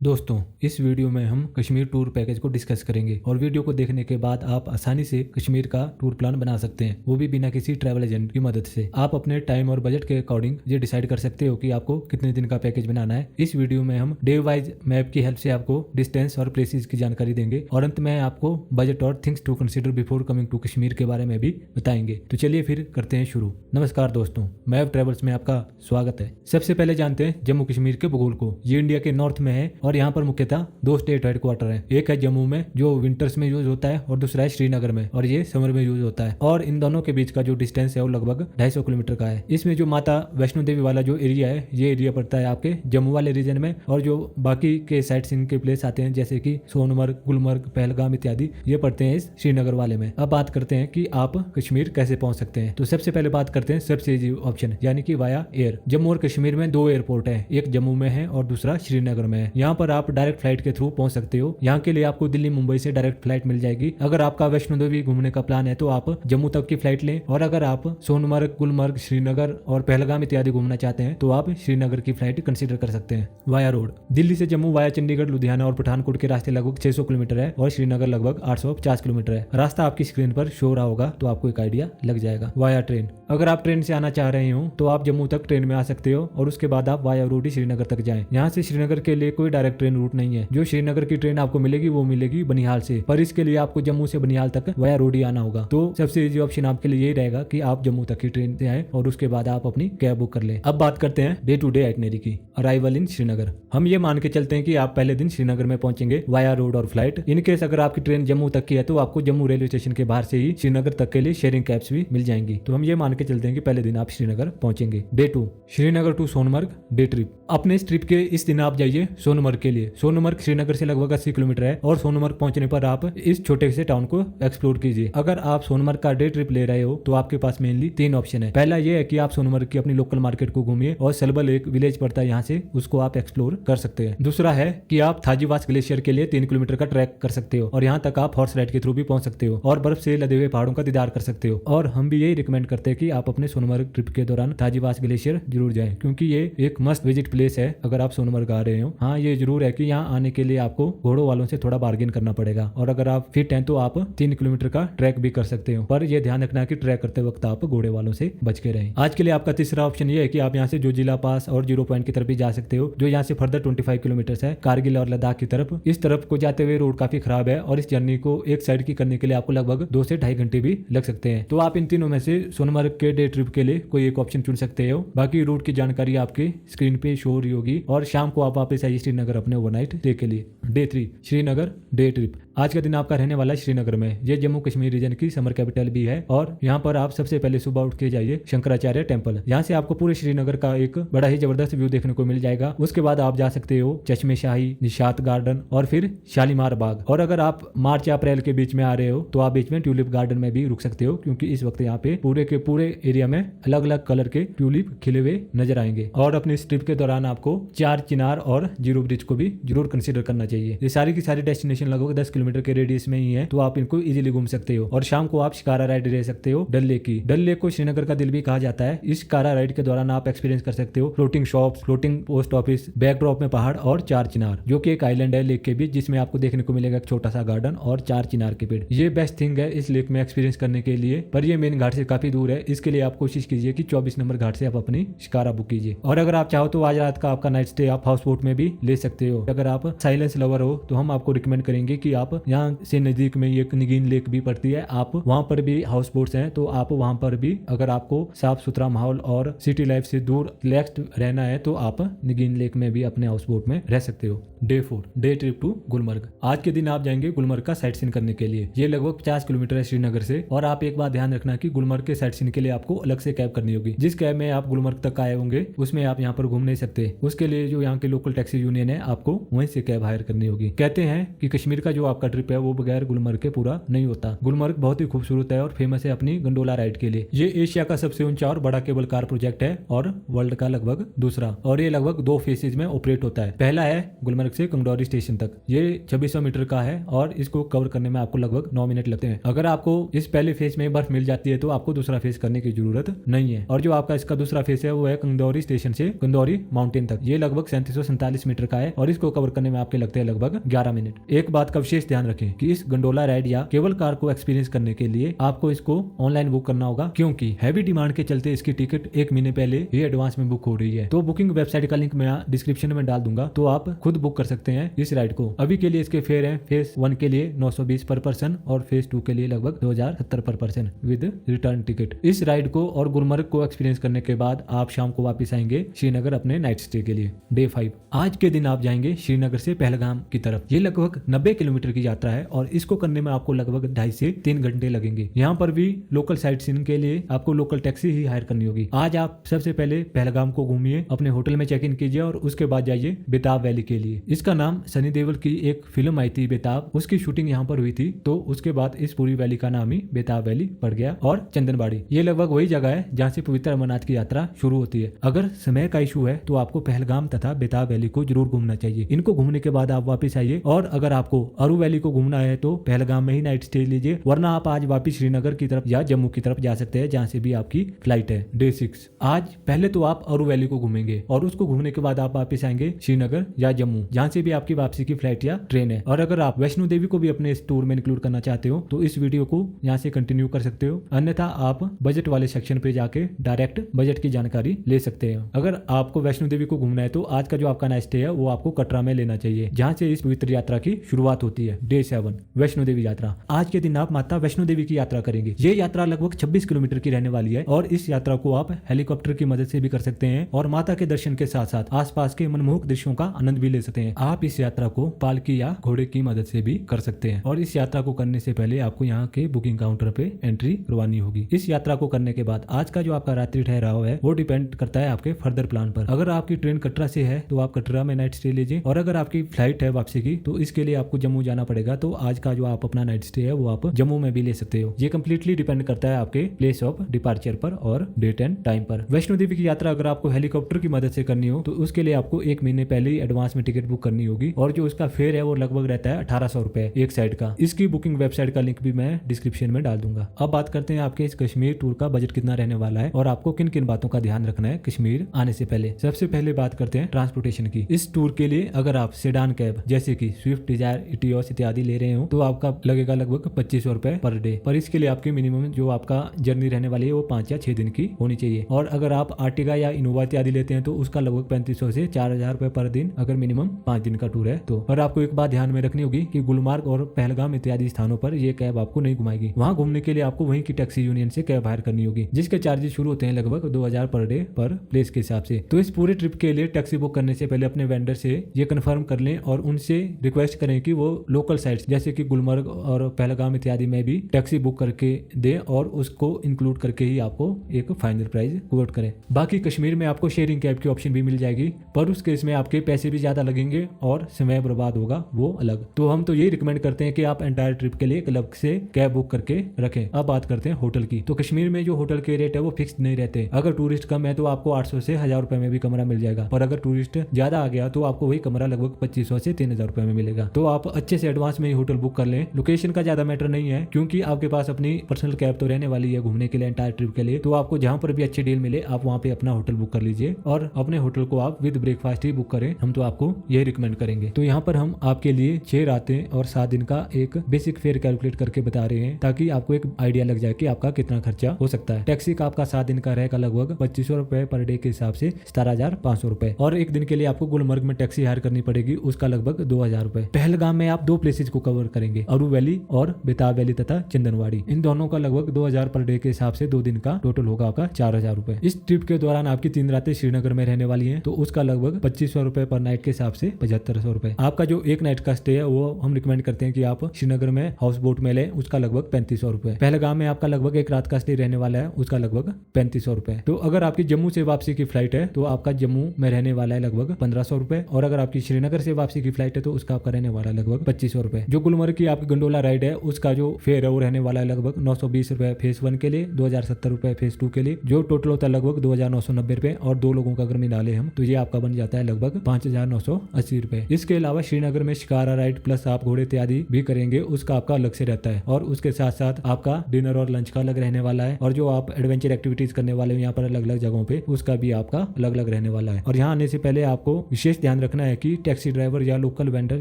दोस्तों, इस वीडियो में हम कश्मीर टूर पैकेज को डिस्कस करेंगे और वीडियो को देखने के बाद आप आसानी से कश्मीर का टूर प्लान बना सकते हैं, वो भी बिना किसी ट्रैवल एजेंट की मदद से। आप अपने टाइम और बजट के अकॉर्डिंग ये डिसाइड कर सकते हो कि आपको कितने दिन का पैकेज बनाना है। इस वीडियो में हम डे वाइज मैप की हेल्प से आपको डिस्टेंस और प्लेसेस की जानकारी देंगे और अंत में आपको बजट और things to consider before coming to Kashmir के बारे में भी बताएंगे। तो चलिए फिर करते हैं शुरू। नमस्कार दोस्तों, मैप ट्रेवल्स में आपका स्वागत है। सबसे पहले जानते हैं जम्मू कश्मीर के भूगोल को। ये इंडिया के नॉर्थ में है और यहाँ पर मुख्यतः दो स्टेट हेडक्वार्टर है। एक है जम्मू में जो विंटर्स में यूज होता है और दूसरा है श्रीनगर में और ये समर में यूज होता है। और इन दोनों के बीच का जो डिस्टेंस है वो लगभग 250 किलोमीटर का है। इसमें जो माता वैष्णो देवी वाला जो एरिया है ये एरिया पड़ता है आपके जम्मू वाले रीजन में, और जो बाकी के साइट सीइंग के प्लेस आते हैं जैसे कि सोनमर्ग, गुलमर्ग, पहलगाम इत्यादि ये पड़ते हैं इस श्रीनगर वाले में। अब बात करते हैं कि आप कश्मीर कैसे पहुंच सकते हैं। तो सबसे पहले बात करते हैं सबसे इजी ऑप्शन यानी कि वाया एयर। जम्मू और कश्मीर में दो एयरपोर्ट है, एक जम्मू में है और दूसरा श्रीनगर में है। यहाँ पर आप डायरेक्ट फ्लाइट के थ्रू पहुंच सकते हो। यहाँ के लिए आपको दिल्ली मुंबई से डायरेक्ट फ्लाइट मिल जाएगी। अगर आपका वैष्णो देवी घूमने का प्लान है तो आप जम्मू तक की फ्लाइट लें, और अगर आप सोनमर्ग, गुलमर्ग, श्रीनगर और पहलगाम इत्यादि घूमना चाहते हैं तो आप श्रीनगर की फ्लाइट कंसीडर कर सकते हैं। वाया रोड दिल्ली से जम्मू वाया चंडीगढ़, लुधियाना और पठानकोट के रास्ते लगभग 600 किलोमीटर है और श्रीनगर लगभग 850 किलोमीटर है। रास्ता आपकी स्क्रीन पर शो रहा होगा तो आपको एक आइडिया लग जाएगा। वाया ट्रेन, अगर आप ट्रेन से आना चाह रहे हो तो आप जम्मू तक ट्रेन में आ सकते हो और उसके बाद आप वाया रोड ही श्रीनगर तक जाएं। यहाँ से श्रीनगर के लिए कोई डायरेक्ट ट्रेन रूट नहीं है। जो श्रीनगर की ट्रेन आपको मिलेगी वो मिलेगी बनिहाल से, पर इसके लिए आपको जम्मू से बनिहाल तक वाया रोड ही आना होगा। तो सबसे इजी ऑप्शन आपके लिए यही रहेगा कि आप जम्मू तक की ट्रेन से आए और उसके बाद आप अपनी कैब बुक कर लें। अब बात करते हैं डे टू डे आइटनरी की। अराइवल इन श्रीनगर, हम ये मान के चलते हैं कि आप पहले दिन श्रीनगर में पहुंचेंगे वाया रोड और फ्लाइट। इनकेस अगर आपकी ट्रेन जम्मू तक की है तो आपको जम्मू रेलवे स्टेशन के बाहर से ही श्रीनगर तक के लिए शेयरिंग कैब्स भी मिल जाएंगी। तो हम ये मान के चलते हैं कि पहले दिन आप श्रीनगर पहुंचेंगे। Day 2 Srinagar to Sonamarg day trip. अपने इस ट्रिप के इस दिन आप जाइए सोनमर्ग के लिए। सोनमर्ग श्रीनगर से लगभग 80 किलोमीटर है और सोनमर्ग पहुंचने पर आप इस छोटे से टाउन को एक्सप्लोर कीजिए। अगर आप सोनमर्ग का डे ट्रिप ले रहे हो तो आपके पास मेनली 3 ऑप्शन है। पहला ये है कि आप सोनमर्ग की अपनी लोकल मार्केट को घूमिए और सलबल एक विलेज पड़ता है यहाँ से, उसको आप एक्सप्लोर कर सकते हैं। दूसरा है कि आप थाजीवास ग्लेशियर के लिए 3 किलोमीटर का ट्रैक कर सकते हो और यहाँ तक आप हॉर्स राइड के थ्रू भी पहुंच सकते हो और बर्फ से लदे हुए पहाड़ों का दीदार कर सकते हो। और हम भी यही रिकमेंड करते हैं कि आप अपने सोनमर्ग ट्रिप के दौरान थाजीवास ग्लेशियर जरूर जाएं, क्योंकि ये एक मस्ट विजिट प्लेस है अगर आप सोनमर्ग आ रहे हो। हाँ, ये जरूर है कि यहाँ आने के लिए आपको घोड़ों वालों से थोड़ा बार्गेन करना पड़ेगा, और अगर आप फिट हैं तो आप 3 किलोमीटर का ट्रैक भी कर सकते हो, पर यह ध्यान रखना कि ट्रैक करते वक्त आप घोड़े वालों से बच के रहें। आज के लिए आपका तीसरा ऑप्शन ये है कि आप यहाँ से जो जिला पास और 0 पॉइंट की तरफ भी जा सकते हो, जो यहाँ से फर्दर 25 किलोमीटर है कारगिल और लद्दाख की तरफ। इस तरफ को जाते हुए रोड काफी खराब है और इस जर्नी को एक साइड की करने के लिए आपको लगभग 2 से 2.5 घंटे भी लग सकते हैं। तो आप इन तीनों में से सोनमर्ग के डे ट्रिप के लिए कोई एक ऑप्शन चुन सकते हो। बाकी रूट की जानकारी आपके स्क्रीन पे शो हो रही होगी और शाम को आप वापस आइए श्रीनगर अपने ओवरनाइट स्टे के लिए। Day 3 Srinagar day trip. आज का दिन आपका रहने वाला है श्रीनगर में। ये जम्मू कश्मीर रीजन की समर कैपिटल भी है और यहाँ पर आप सबसे पहले सुबह उठ के जाइए शंकराचार्य टेम्पल। यहाँ से आपको पूरे श्रीनगर का एक बड़ा ही जबरदस्त व्यू देखने को मिल जाएगा। उसके बाद आप जा सकते हो चश्मे शाही, निशात गार्डन और फिर शालीमार बाग। और अगर आप मार्च या अप्रैल के बीच में आ रहे हो तो आप बीच में ट्यूलिप गार्डन में भी रुक सकते हो, क्योंकि इस वक्त यहाँ पे पूरे के पूरे एरिया में अलग अलग कलर के ट्यूलिप खिले हुए नजर आएंगे। और अपने इस ट्रिप के दौरान आपको 4 चिनार और जीरो ब्रिज को भी जरूर कंसिडर करना चाहिए। ये सारी की सारी डेस्टिनेशन लगभग 10 किलोमीटर के रेडियस में ही है, तो आप इनको इजीली घूम सकते हो। और शाम को आप शिकारा राइड ले सकते हो डल लेक की। डल लेक को श्रीनगर का दिल भी कहा जाता है। इस शिकारा राइड के दौरान आप एक्सपीरियंस कर सकते हो floating shops, floating post office, backdrop में पहाड़ और 4 चिनार, जो कि एक आइलैंड है लेक के बीच, जिसमें आपको देखने को मिलेगा एक छोटा सा गार्डन और 4 चिनार के पेड़। ये बेस्ट थिंग है इस लेक में एक्सपीरियंस करने के लिए, पर ये मेन घाट से काफी दूर है। इसके लिए आप कोशिश कीजिए कि 24 नंबर घाट से आप अपनी शिकारा बुक कीजिए। और अगर आप चाहो तो आज रात का आपका नाइट स्टे आप हाउस बोट में भी ले सकते हो। अगर आप साइलेंस लवर हो तो हम आपको रिकमेंड करेंगे कि आप यहाँ से नजदीक में एक निगीन लेक भी पड़ती है, आप वहाँ पर भी हाउस बोट्स हैं, तो आप वहाँ पर भी अगर आपको साफ सुथरा माहौल और सिटी लाइफ से दूर रिलैक्स्ड रहना है तो आप निगीन लेक में भी अपने हाउस बोट में रह सकते हो। Day 4 day trip to Gulmarg. आज के दिन आप जाएंगे गुलमर्ग का साइट सीन करने के लिए। ये लगभग 50 किलोमीटर है श्रीनगर से। और आप एक बात ध्यान रखना कि गुलमर्ग के साइट सीन के लिए आपको अलग से कैब करनी होगी। जिस कैब में आप गुलमर्ग तक आए होंगे उसमें आप यहाँ पर घूम नहीं सकते। उसके लिए जो यहाँ के लोकल टैक्सी यूनियन है आपको वहीं से कैब हायर करनी होगी। कहते हैं कि कश्मीर का जो आपका आपका ट्रिप है वो बगैर गुलमर्ग के पूरा नहीं होता। गुलमर्ग बहुत ही खूबसूरत है और फेमस है अपनी गंडोला राइड के लिए। ये एशिया का सबसे ऊंचा और बड़ा केबल कार प्रोजेक्ट है और वर्ल्ड का लगभग दूसरा, और ये लगभग 2 फेजेज में ऑपरेट होता है। पहला है गुलमर्ग से कंगडौरी स्टेशन तक, ये 2600 मीटर का है और इसको कवर करने में आपको लगभग 9 मिनट लगते हैं। अगर आपको इस पहले फेज में बर्फ मिल जाती है तो आपको दूसरा फेज करने की जरूरत नहीं है। और जो आपका इसका दूसरा फेज है वो है कंगडौरी स्टेशन से कंगडौरी माउंटेन तक, ये लगभग 3747 मीटर का है और इसको कवर करने में आपके लगते हैं लगभग 11 मिनट। एक बात का विशेष ध्यान रखें कि इस गंडोला राइड या केबल कार को एक्सपीरियंस करने के लिए आपको इसको ऑनलाइन बुक करना होगा, क्योंकि हैवी डिमांड के चलते इसकी टिकट 1 महीने पहले ही एडवांस में बुक हो रही है। तो बुकिंग वेबसाइट का लिंक मैं डिस्क्रिप्शन में डाल दूंगा, तो आप खुद बुक कर सकते हैं इस राइड को। अभी के लिए इसके फेयर है फेज 1 के लिए 920 पर पर्सन और फेज 2 के लिए लगभग 2070 पर पर्सन विद रिटर्न टिकट। इस राइड को और गुलमर्ग को एक्सपीरियंस करने के बाद आप शाम को वापस आएंगे श्रीनगर अपने नाइट स्टे के लिए। डे 5 आज के दिन आप जाएंगे श्रीनगर से पहलगाम की तरफ। ये लगभग 90 किलोमीटर की यात्रा है और इसको करने में आपको लगभग 2.5 से 3 घंटे लगेंगे। यहाँ पर भी लोकल साइट सीइंग के लिए आपको लोकल टैक्सी ही हायर करनी होगी। आज आप सबसे पहले पहलगाम को घूमिए, अपने होटल में चेक इन कीजिए और उसके बाद जाइए बेताब वैली के लिए। इसका नाम सनी देओल की एक फिल्म आई थी बेताब, उसकी शूटिंग यहाँ पर हुई थी, तो उसके बाद इस पूरी वैली का नाम ही बेताब वैली पड़ गया। और चंदनबाड़ी ये लगभग वही जगह है जहाँ से पवित्र अमरनाथ की यात्रा शुरू होती है। अगर समय का इशू है तो आपको पहलगाम तथा बेताब वैली को जरूर घूमना चाहिए। इनको घूमने के बाद आप वापस आइए, और अगर आपको अरू वैली को घूमना है तो पहलगाम में ही नाइट स्टे लीजिए, वरना आप आज वापस श्रीनगर की तरफ या जम्मू की तरफ जा सकते हैं जहाँ से भी आपकी फ्लाइट है। डे 6 आज पहले तो आप अरू वैली को घूमेंगे और उसको घूमने के बाद आप वापस आएंगे श्रीनगर या जम्मू, जहाँ से भी आपकी वापसी की फ्लाइट या ट्रेन है। और अगर आप वैष्णो देवी को भी अपने इस टूर में इंक्लूड करना चाहते हो तो इस वीडियो को यहाँ से कंटिन्यू कर सकते हो, अन्यथा आप बजट वाले सेक्शन पे जाके डायरेक्ट बजट की जानकारी ले सकते हैं। अगर आपको वैष्णो देवी को घूमना है तो आज का जो आपका नाइट स्टे है वो आपको कटरा में लेना चाहिए, जहाँ से इस पवित्र यात्रा की शुरुआत होती है। डे 7 वैष्णो देवी यात्रा। आज के दिन आप माता वैष्णो देवी की यात्रा करेंगे। ये यात्रा लगभग 26 किलोमीटर की रहने वाली है और इस यात्रा को आप हेलीकॉप्टर की मदद से भी कर सकते हैं और माता के दर्शन के साथ साथ आसपास के मनमोहक दृश्यों का आनंद भी ले सकते हैं। आप इस यात्रा को पालकी या घोड़े की मदद से भी कर सकते हैं और इस यात्रा को करने से पहले आपको यहाँ के बुकिंग काउंटर पे एंट्री करवानी होगी। इस यात्रा को करने के बाद आज का जो आपका रात्रि ठहराव है वो डिपेंड करता है आपके फर्दर प्लान पर। अगर आपकी ट्रेन कटरा से है तो आप कटरा में नाइट स्टे लीजिए, और अगर आपकी फ्लाइट है वापसी की तो इसके लिए आपको जम्मू जाना पड़ेगा, तो आज का जो आप अपना नाइट स्टे है वो आप जम्मू में भी ले सकते हो। ये कंप्लीटली डिपेंड करता है आपके प्लेस ऑफ डिपार्चर पर और डेट एंड टाइम पर। वैष्णो देवी की यात्रा अगर आपको हेलीकॉप्टर की मदद से करनी हो तो उसके लिए आपको 1 महीने पहले ही एडवांस में टिकट बुक करनी होगी, और जो उसका फेयर है वो लगभग रहता है 1800 रुपए एक साइड का। इसकी बुकिंग वेबसाइट का लिंक भी मैं डिस्क्रिप्शन में डाल दूंगा। अब बात करते हैं आपके इस कश्मीर टूर का बजट कितना रहने वाला है और आपको किन किन बातों का ध्यान रखना है कश्मीर आने से पहले। सबसे पहले बात करते हैं ट्रांसपोर्टेशन की। इस टूर के लिए अगर आप सेडान कैब जैसे कि स्विफ्ट डिजायर, इटियोस इत्यादि ले रहे हो तो आपका लगेगा लगभग 2500 रुपए पर डे। पर इसके लिए आपकी मिनिमम जो आपका जर्नी रहने वाली है वो 5 या 6 दिन की होनी चाहिए। और अगर आप आर्टिगा या इनोवा इत्यादि लेते हैं तो उसका लगभग 3500 से 4000 रुपए पर दिन, अगर मिनिमम 5 दिन का टूर है तो। और आपको एक बात ध्यान में रखनी होगी कि गुलमार्ग और पहलगाम इत्यादि स्थानों पर ये कैब आपको नहीं घुमाएगी। वहाँ घूमने के लिए आपको वहीं की टैक्सी यूनियन से कैब हायर करनी होगी, जिसके चार्जेस शुरू होते हैं लगभग 2000 पर डे पर प्लेस के हिसाब से। तो इस पूरे ट्रिप के लिए टैक्सी बुक करने से पहले अपने वेंडर से ये कंफर्म कर लें और उनसे रिक्वेस्ट करें कि वो लोकल साइट्स जैसे कि गुलमर्ग और पहलगाम इत्यादि में भी टैक्सी बुक करके दे और उसको इंक्लूड करके ही आपको एक फाइनल प्राइस कोट करें। बाकी कश्मीर में आपको शेयरिंग कैब की ऑप्शन भी मिल जाएगी, पर उस केस में आपके पैसे भी ज्यादा लगेंगे और समय बर्बाद होगा वो अलग। तो हम तो यही रिकमेंड करते हैं कि आप एंटायर ट्रिप के लिए एक अलग से कैब बुक करके रखें। अब बात करते हैं होटल की। तो कश्मीर में जो होटल के रेट है वो फिक्स नहीं रहते। अगर टूरिस्ट कम है तो आपको 800 से 1000 रुपए में भी कमरा मिल जाएगा, पर अगर टूरिस्ट ज्यादा आ गया तो आपको वही कमरा लगभग 2500 से 3000 रुपए में मिलेगा। तो आप अच्छे से एडवांस में ही होटल बुक कर लें। लोकेशन का ज्यादा मैटर नहीं है, क्योंकि आपके पास अपनी पर्सनल कैब तो रहने वाली है घूमने के लिए एंटायर ट्रिप के लिए। तो आपको जहां पर भी अच्छी डील मिले आप वहां पे अपना होटल बुक कर लीजिए और अपने होटल को आप विद ब्रेकफास्ट ही बुक करें। हम तो आपको यही रिकमेंड करेंगे। तो यहाँ पर हम आपके लिए 6 रातें और 7 दिन का एक बेसिक फेयर कैलकुलेट करके बता रहे हैं, ताकि आपको एक आइडिया लग जाए कि आपका कितना खर्चा हो सकता है। टैक्सी का आपका 7 दिन का रहेगा लगभग 2500 रुपए पर डे के हिसाब से 17,500 रुपए, और एक दिन के लिए आपको गुलमर्ग में टैक्सी हायर करनी पड़ेगी, उसका लगभग 2000 रुपए। पहलगाम में आप 2 प्लेसेज को कवर करेंगे, अरू वैली और बेताब वैली तथा चंदनवाड़ी। इन दोनों का लगभग 2000 पर डे के हिसाब से 2 दिन का टोटल होगा आपका 4000 रुपए। इस ट्रिप के दौरान आपकी 3 रातें श्रीनगर में रहने वाली हैं, तो उसका लगभग 2500 रुपए पर नाइट के हिसाब से 7500 रुपए। आपका जो एक नाइट का स्टे है वो हम रिकमेंड करते हैं कि आप श्रीनगर में हाउस बोट में लें, उसका लगभग 3500 रुपए। पहलगाम में आपका लगभग 1 रात का स्टे रहने वाला है, उसका लगभग 3500 रुपए। तो अगर आपकी जम्मू से वापसी की फ्लाइट है तो आपका जम्मू में रहने वाला है लगभग 1500 रुपए, और अगर आपकी श्रीनगर से वापसी की फ्लाइट है तो उसका आपका रहने वाला लगभग 2500 ₹2500। जो गुलमर्ग की आपकी गंडोला राइड है उसका जो फेयर है वो रहने वाला है लगभग ₹920 फेज 1 के लिए, ₹2070 फेज 2 के लिए, जो टोटल होता है लगभग ₹2990। और 2 लोगों का अगर मिला ले हम तो ये आपका बन जाता है लगभग ₹5980। इसके अलावा श्रीनगर में शिकारा राइड प्लस आप घोड़े इत्यादि भी करेंगे उसका आपका अलग से रहता है, और उसके साथ साथ आपका डिनर और लंच का अलग रहने वाला है, और जो आप एडवेंचर एक्टिविटीज करने वाले हो यहाँ पर अलग अलग जगहों पे उसका भी आपका अलग अलग रहने वाला है। और यहाँ आने से पहले आपको विशेष ध्यान रखना है कि टैक्सी ड्राइवर या लोकल वेंडर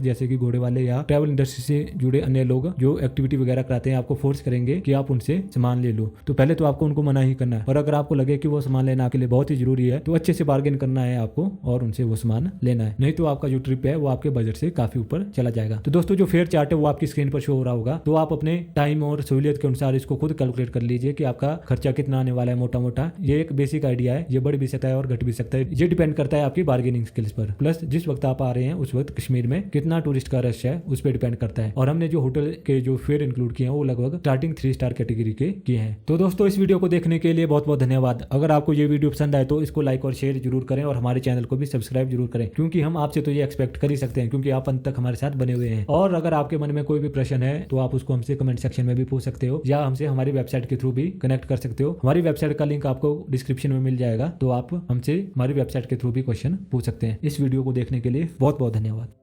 जैसे कि घोड़े वाले या ट्रैवल इंडस्ट्री से जुड़े अन्य लोग जो एक्टिविटी वगैरह कराते हैं आपको फोर्स करेंगे कि आप उनसे सामान ले लो, तो पहले तो आपको उनको मना ही करना है। और अगर आपको लगे कि वो सामान लेना आपके लिए बहुत ही जरूरी है तो अच्छे से बार्गेन करना है आपको और उनसे वो सामान लेना है, नहीं तो आपका जो ट्रिप है वो आपके बजट से काफी ऊपर चला जाएगा। तो दोस्तों जो फेयर चार्ट है वो आपकी स्क्रीन पर शो हो रहा होगा, तो आप अपने टाइम और सहूलियत के अनुसार इसको खुद कैलकुलेट कर लीजिए कि आपका खर्चा कितना आने वाला है। मोटा मोटा ये एक बेसिक आइडिया है, ये बढ़ भी सकता है और घट भी सकता है, ये डिपेंड करता है आपकी बार्गेनिंग स्किल्स पर, प्लस जिस वक्त आप आ रहे हैं उस वक्त कश्मीर में कितना टूरिस्ट का रश है उस पर डिपेंड करता है। और हमने जो होटल के जो फेयर इंक्लूड किए हैं वो लगभग स्टार्टिंग 3 स्टार कैटेगरी के किए हैं। तो दोस्तों इस वीडियो को देखने के लिए बहुत बहुत धन्यवाद। अगर आपको ये वीडियो पसंद आए तो इसको लाइक और शेयर जरूर करें और हमारे चैनल को भी सब्सक्राइब जरूर करें, क्योंकि हम आपसे तो ये एक्सपेक्ट कर ही सकते हैं क्योंकि आप अंत तक हमारे साथ बने हुए हैं। और अगर आपके मन में कोई भी प्रश्न है तो आप उसको हमसे कमेंट सेक्शन में भी पूछ सकते हो या हमसे हमारी वेबसाइट के थ्रू भी कनेक्ट कर सकते हो। हमारी वेबसाइट का लिंक आपको डिस्क्रिप्शन में मिल जाएगा, तो आप हमसे हमारी वेबसाइट के थ्रू भी क्वेश्चन पूछ सकते हैं। इस वीडियो को देखने के लिए बहुत बहुत धन्यवाद।